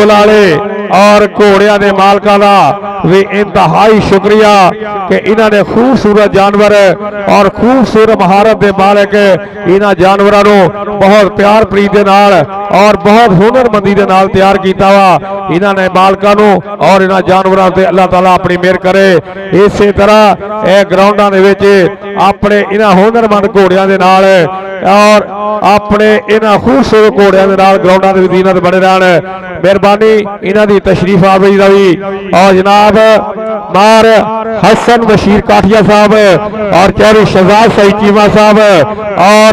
बुलाले और घोड़िया के मालका का भी इंतहाई शुक्रिया कि इन्होंने खूबसूरत जानवर और खूबसूरत महारत के मालिक इन्होंने जानवरों को बहुत प्यार प्रीत के नाल और बहुत हुनरमंदी के नाल तैयार किया वा। इन्होंने मालका और इन्होंने जानवरों से अल्लाह ताला अपनी मेहर करे। इस तरह यह ग्राउंडा अपने इन्होंने हुनरमंद घोड़िया के नाल और अपने इन्होंने खूबसूरत घोड़िया के नाल ग्राउंडा की जीनत बने रहन। मेहरबानी इन्हों की तशरीफ आवरी का भी। और जनाब मार हसन बशीर काठिया साहब और चौधरी शहजाद सईद चीमा साहब और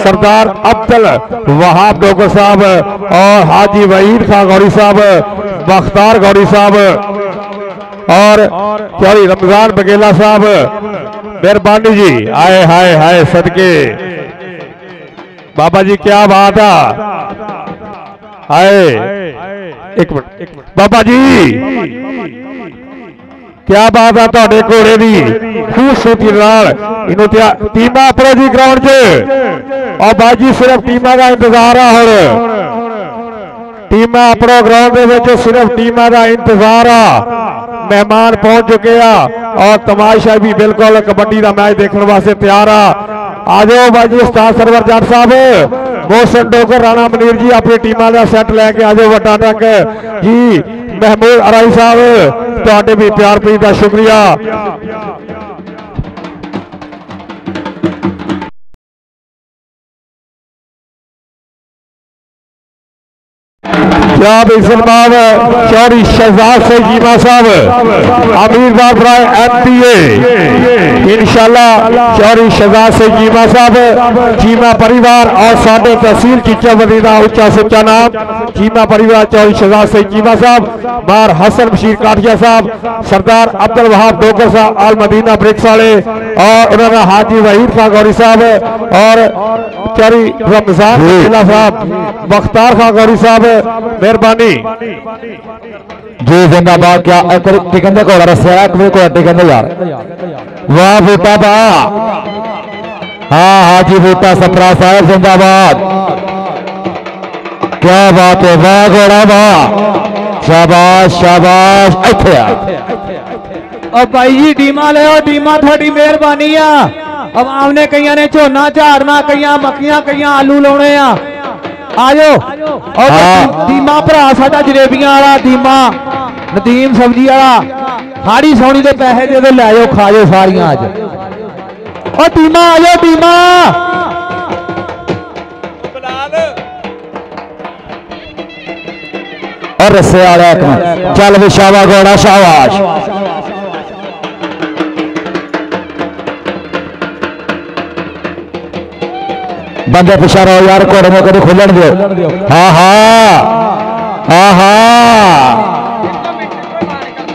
सरदार अब्दुल वहाब डोगर साहब और हाजी वहीद खान गौरी साहब, बख्तार गौरी साहब और चौधरी रमजान बघेला साहब, मेहरबानी जी। आए हाय हाय सदके बाबा जी, क्या बात है। आए एक मिनट बाबा जी, क्या बात है तुहाडे घोड़े की खूबसूरती नाल इन्हों टीमां अपने जी ग्राउंड च और बाजी सिर्फ टीमां का इंतजार है। हुण टीमां अपने ग्राउंड के सिर्फ टीमां का इंतजार आ। मेहमान पहुंच चुके हैं और तमाशा भी बिल्कुल कबड्डी का मैच देखने वास्ते तैयार आ। आ जाओ बाजी उस्ताद सरवर जट साहब, मोहसिन डोगर, राणा मनीर जी अपनी टीमां का सैट लैके आ जाओ। वड्डा टक जी महमूद अराई साहब, तुहाडे भी प्यार प्रीत का शुक्रिया। चौधरी शहजाद से जीमा साहब अमीरबाद MPA इंशाल्लाह। चौधरी शहजाद से जीमा साहब, जीमा परिवार और साडे तहसील चीचावदी का उच्चा सुच्चा नाम जीमा परिवार। चौधरी शहजाद से जीमा साहब, मार हसन बशीर काठिया साहब, सरदार अब्दुल वहाब डोगर साहब अल मदीना ब्रिक्स वाले और उन्होंने हाजी वहीद खान गौरी साहब और चौधरी रमजान बघेला साहब, बख्तार खान गौरी साहब, मेहरबानी जी जिंदाबाद। क्या टिकन घोड़ा रस्या टिकन यार, वाह बूटा बा। हाँ हाजी बूटा सप्रा साहब जिंदाबाद, क्या बात है, वाह घोड़ा वाह, शाबाश शाबाश। इत्थे और भाई जी डीमा ले डीमा, थोड़ी मेहरबानी आ। अब आमने कई ने झोना झाड़ना, कई मक्कियां, कई आलू लाने आ। आजो और दीमा भरा साडा जलेबियां वाला दीमा नदीम सब्जी वाला साड़ी सोनी के पैसे दे लै जाओ, खा जाओ सारियां अज। और दीमा आ जाओ दीमा, और रस्से वाला चल भी शाबा घोड़ा शाबाश। बंदे पिछा रहो यार, घोड़े में कभी खुलन दो। हाँ हाँ हाँ हाँ,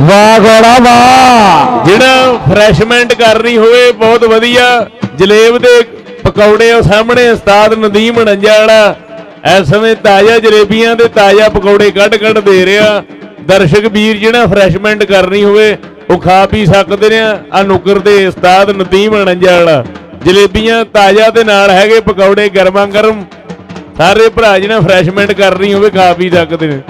वाह घोड़ा वाह। जिहड़ा फ्रैशमेंट करनी होवे बहुत वधिया जलेब दे पकौड़े सामने उस्ताद नदीम अणंजा वाला इस समय ताजा जलेबियां दे ताजा पकौड़े कढ़ दे रहा। दर्शक वीर जिहड़ा फ्रैशमेंट करनी होवे वो खा पी सकते हैं। आ नुकर दे उस्ताद नदीम अणंजा वाला जलेबियां ताजा दे नाल हैगे पकौड़े गर्मा गर्म, सारे भरा जिन्हें फ्रैशमेंट करनी होवे खा पी सकते हैं।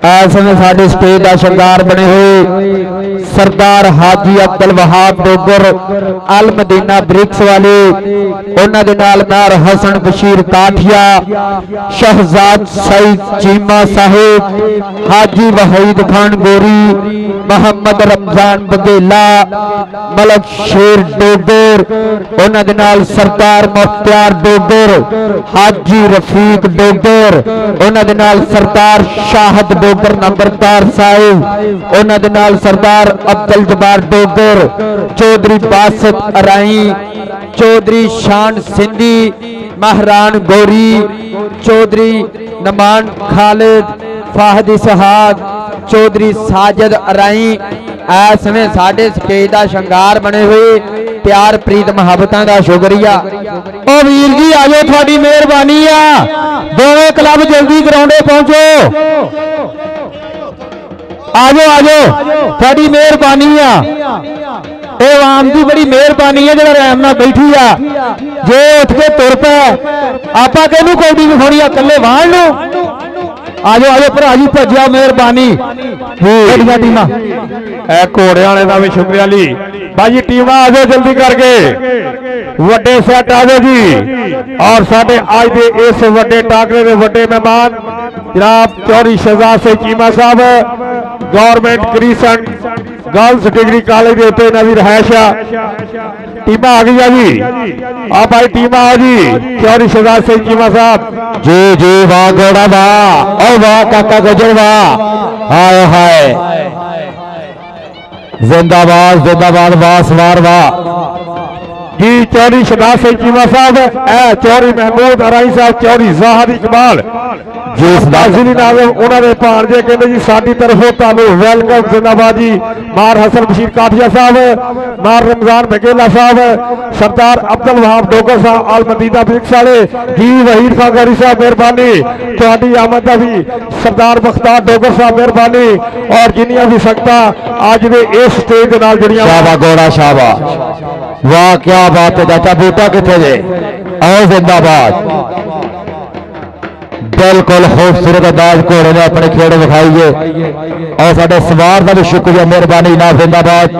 इस समय साडे स्टेज का श्रृंगार बने हुए सरदार हाजी अब्दुल वहाब डोगर अल मदीना ब्रिक्स वाले, उन्हां दे नाल मार हसन बशीर काठिया, शहजाद सईद चीमा साहिब, हाजी वहीद खान गोरी, मोहम्मद रमजान बघेला, मलक शेर डोगर, उन्हां दे नाल सरदार मुख्तियार डोगर, हाजी रफीक डोगर, उन्हां दे नाल सरदार शाहद डोगर नंबरदार साहिब, उन्हां दे नाल सरदार अब्दुल जब्बार डोगर, चौधरी बासित अराई, चौधरी शान सिंधी, महरान गौरी, चौधरी नमान खालिद, फाहद इसहाक, चौधरी साजिद अराई। इस समय साडे स्टेज का श्रृंगार बने हुए प्यार प्रीत मुहब्बतां दा शुक्रिया। ओ वीर जी आ जाओ, थोड़ी मेहरबानी आ। दोवें क्लब जल्दी ग्राउंडे पहुंचो, आ जाओ थोड़ी मेहरबानी आ। आम की बड़ी मेहरबानी है जो रैम नाल बैठी आ जे उठ के तुर पे आपा कहनू कौडी विखाउणी आ कल्ले वाहन नू आजो आजो भरा जी भज्या मेहरबानी बड़िया टीमां घोड़े वाले का भी शुक्रिया ली भाजी टीमां आ जाओ जल्दी करके वड्डे सैट आ जाओ जी और साडे आज दे इस वड्डे टाकरे दे वड्डे मेहमान जनाब चौधरी शहजाद सिंह चीमा साहब government crescent girls degree college के उत्ते इन्हां दी रहायश आ टीमां आ गई जी आ भाई टीमां आ जी चौधरी शहजाद सिंह चीमा साहब जी जी वाह घोड़ा वाह और वाह काका गुजर वाह हाय हाय जिंदाबाद जिंदाबाद वाह सवार वाह जी चौधरी शहजाद सिंह चीमा साहब चौधरी महमूद अराई साहब चौधरी ज़ाहद इकबाल जिस नाज़रीन आज़म उन्होंने भाणजे कहते जी साडी तरफों तुहानू वेलकम जिंदाबाद जी मार हसन बशीर काठिया साहब मार रमजान बघेला साहब सरदार अब्दुल वहाब डोगर साहब आल मदीना ब्रिक्स वाले जी वहीद खान गौरी साहब मेहरबानी तुहाडी आमद दा भी सरदार बख्तार डोगर साहब मेहरबानी और जिन्नियां भी सकता अज दे इस स्टेज दे नाल जुड़ियां शाबा घोड़ा शाबा वाह क्या बात है चाचा बूटा किथे जे आओ जिंदाबाद बिल्कुल खूबसूरत अंदाज घोड़े ने अपने खेड़ दिखाई है और साडे सवार का भी शुक्रिया मेहरबानी ना जिंदाबाद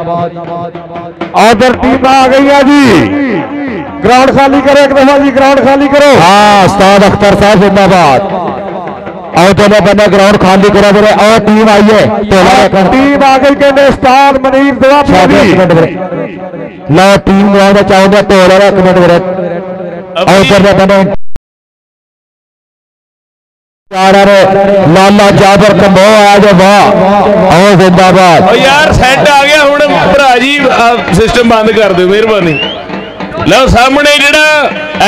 उधर टीम आ गई है जी ग्राउंड खाली करो एक दफा जी ग्राउंड खाली करो हाँ उस्ताद अख्तर साहब जिंदाबाद और दोनों बंदे ग्राउंड खाली करो मेरे और टीम आई है टीम आ गई कहते उस्ताद मनीर दुआ लो टीम ग्राउंड चाहते टोले एक मिनट मेरे और उधर बंदे लाला जाबर कंबो आज वाह और जिंदाबाद यार सेट आ गया हुण भरा जी सिस्टम बंद कर दो मेहरबानी लो सामने जिहड़ा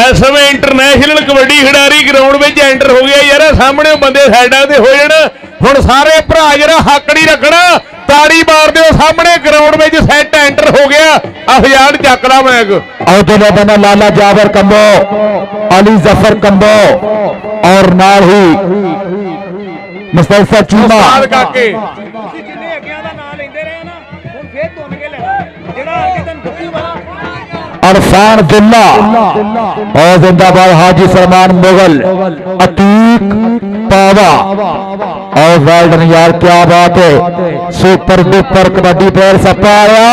इस समय इंटरनेशनल कबड्डी खिडारी ग्राउंड में एंटर हो गया यार सामने बंदे साइडां ते हो जाण हुण सारे भरा जरा हक नहीं रखना ताड़ी मार दो सामने ग्राउंड में सेट एंटर हो गया अफजान चकला मैग और दोनों बंदा लाला जाबर कंबो अली जफर कंबो और नाल ही मुस्तफा चीमा काके अरफान दुल्ला और जिंदाबाद हाजी सलमान मुगल अतीक पावा और वेल्डन यार क्या बात है सुपर डुपर कबड्डी प्लेयर सपाड़ा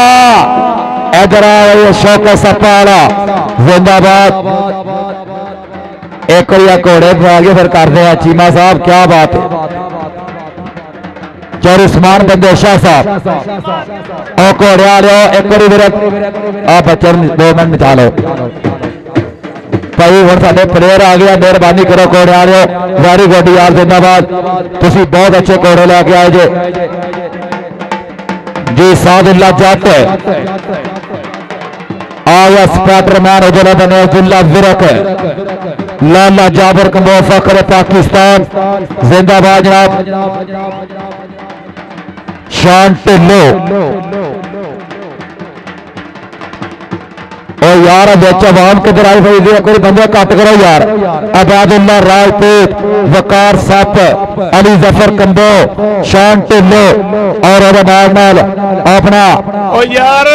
इधर आ रही है शौकत सपाड़ा जिंदाबाद एक घोड़े पे आगे फिर करते हैं चीमा साहब क्या बात है चौधरी उस्मान बंदे शाह साहब और घोड़े आ रहे हो एक बारी मेरे आप बच्चे 2 मिनट बचा लो भाई हम साडे प्लेयर आ गया मेहरबानी करो घोड़े आ रहे हो वेरी गुड यार जिंदाबाद तुसी बहुत अच्छे घोड़े लेके आए जे जी सादुल्ला जट आया स्पाइडरमैन उजला बने अब्दुल्ला विरक लाला जाबर कंबो फखर पाकिस्तान जिंदाबाद जनाब शान ढिल्लो और यार बेच आवाम किधर आई भाई कोई बंदे कट करो यार अबादुल्ला राजपूत वकार सप अली जफर कंबो शान ढिल्लो और नाल अपना यार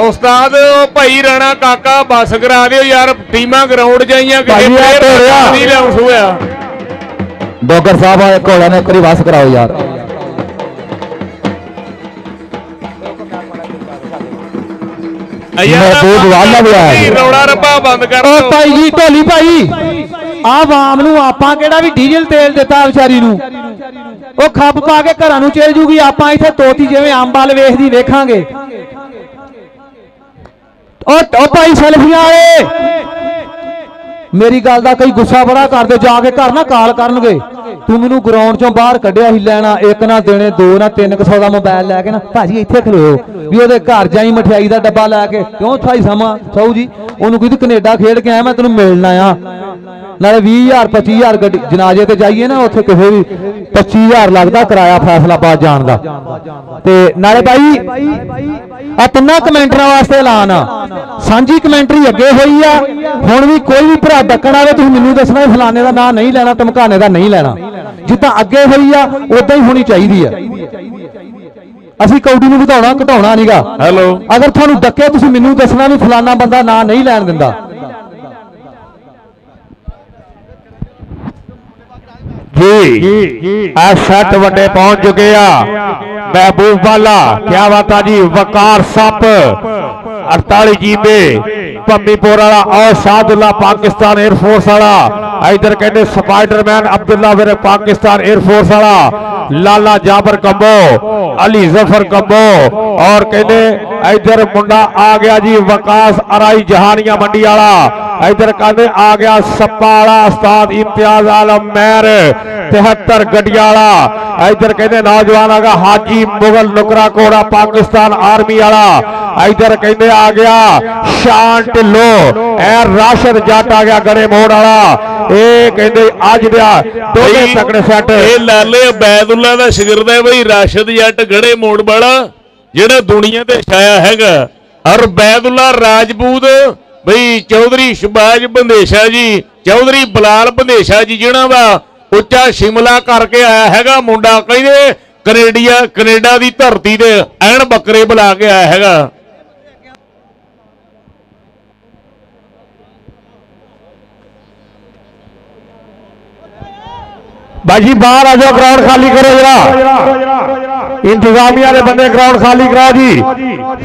उस्ताद भाई राणा काका बस करा दियो यार टीमां ग्राउंड जाइयां डोगर साहब घोड़ा ने एक बारी बस कराओ यार रौला रब्बा बंद कर भाई जी ढोली भाई आवाम नूं आपां किहड़ा भी डीजल तेल दिता विचारी नूं ओ खप पा के घरां नूं चल जूगी आपां इत्थे तोती जिवें अंबाल वेखदी वेखांगे ओ भाई सेल्फियां वाले मेरी गल दा कई गुस्सा बड़ा करदे जाके घर ना काल करनगे तू मैनू ग्राउंड चों बाहर कढ़िया ही लैना एक ना देने 2 ना 300 का मोबाइल लैके ना भाजी इत्थे खलोयो भी ओहदे घर जाई मठियाई का डब्बा लैके क्यों थाई समा साहू जी ओनू कही कनेडा खेड के आया मैं तेनू मिलना आ नाले 20,000 25,000 गड्डी जनाजे ते जाइए ना उत्थे किसे भी 25,000 लगता किराया फैसलाबाद जाण दा ते नाले भाई आ 3 कमेंटरां वास्ते ऐलान आ सांझी कमेंटरी अगे हुई आ हुण भी कोई भी भरा डकण आवे तुसीं मैनूं दसना फलाने दा नाम नहीं लेना धमकाने दा नहीं लेना जिद्दां अगे हुई आ उदां ही होनी चाहिदी आ ਅਸੀਂ ਕੌਡੀ ਨੂੰ ਵਧਾਉਣਾ ਘਟਾਉਣਾ ਨਹੀਂਗਾ। ਹੈਲੋ ਅਗਰ ਤੁਹਾਨੂੰ ਡੱਕੇ ਤੁਸੀਂ ਮੈਨੂੰ ਦੱਸਣਾ ਵੀ ਫਲਾਨਾ ਬੰਦਾ ਨਾਂ ਨਹੀਂ ਲੈਣ ਦਿੰਦਾ। जी सेट वड्डे पहुंच चुके हैं। महबूब वाला क्या बात है जी। वकार सप 48 जीबे पम्मीपुर वाला और सादुल्ला पाकिस्तान एयरफोर्स वाला। इधर कहते स्पाइडरमैन अब्दुल्ला फिर पाकिस्तान एयरफोर्स वाला। लाला जाबर कंबो अली जफर कंबो और कहते इधर मुंडा आ गया जी वकास अराई जहानिया मंडी वाला। इधर कहते आ गया सप्पा वाला उस्ताद इम्तियाज आलम मेहर 73 गडियाला। इधर कहते नौजवान आ गया हाजी मुगल नुकरा कोड़ा पाकिस्तान आर्मी वाला। इधर कहते आ गया शान ढिल्लो ए राशद जट आ गया गड़े मोड़ वाला। ये कहते अज दिया दोने तकड़े सैट लाले अबैदुल्ला दा शिगिरद है बई राशद जट गड़े मोड़ वाला जेड़ा दुनिया ते छाया हैगा। और अबैदुल्ला राजपूत बई चौधरी शबाज बंदेशा जी चौधरी बलाल बंदेशा जी जिन्हां दा उच्चा शिमला करके आया हैगा मुंडा कहते कनेडा की धरती दे ऐन बकरे बुला के आया हैगा। भाई जी बाहर आ जाओ ग्राउंड खाली करो जरा। इंतजामिया के बंदे ग्राउंड खाली कराओ जी।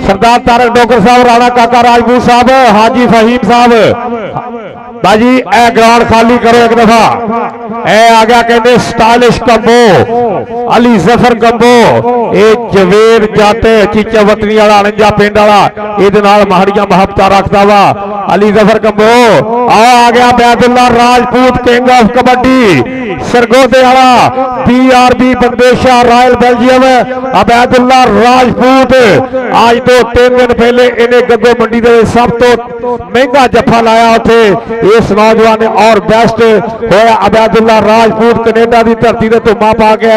सरदार तारक डोगर साहब राणा काका राजपूत साहब हाजी फहीम साहब बाजी ए ग्राउंड खाली करो एक दफा। ए आ गया कहते स्टाइलिश कंबो अली जफर कंबो ए जवेर जाते चीचा वतनी वाला अणंजा पिंड वाला ये माड़िया महबता रखता वा। अली जफर कंबो आ गया अबैदुल्ला राजपूत किंग ऑफ कबड्डी सरगोदे वाला PRB Bandesha royal Belgium Obaidullah Rajput. आज तो 3 दिन पहले इन्हें गद्दो मंडी के सब तो महंगा जफा लाया उथे इस नौजवान ने और बेस्ट होया अबैदुल्ला राजपूत कनेडा की धरती से धुम्मा पा के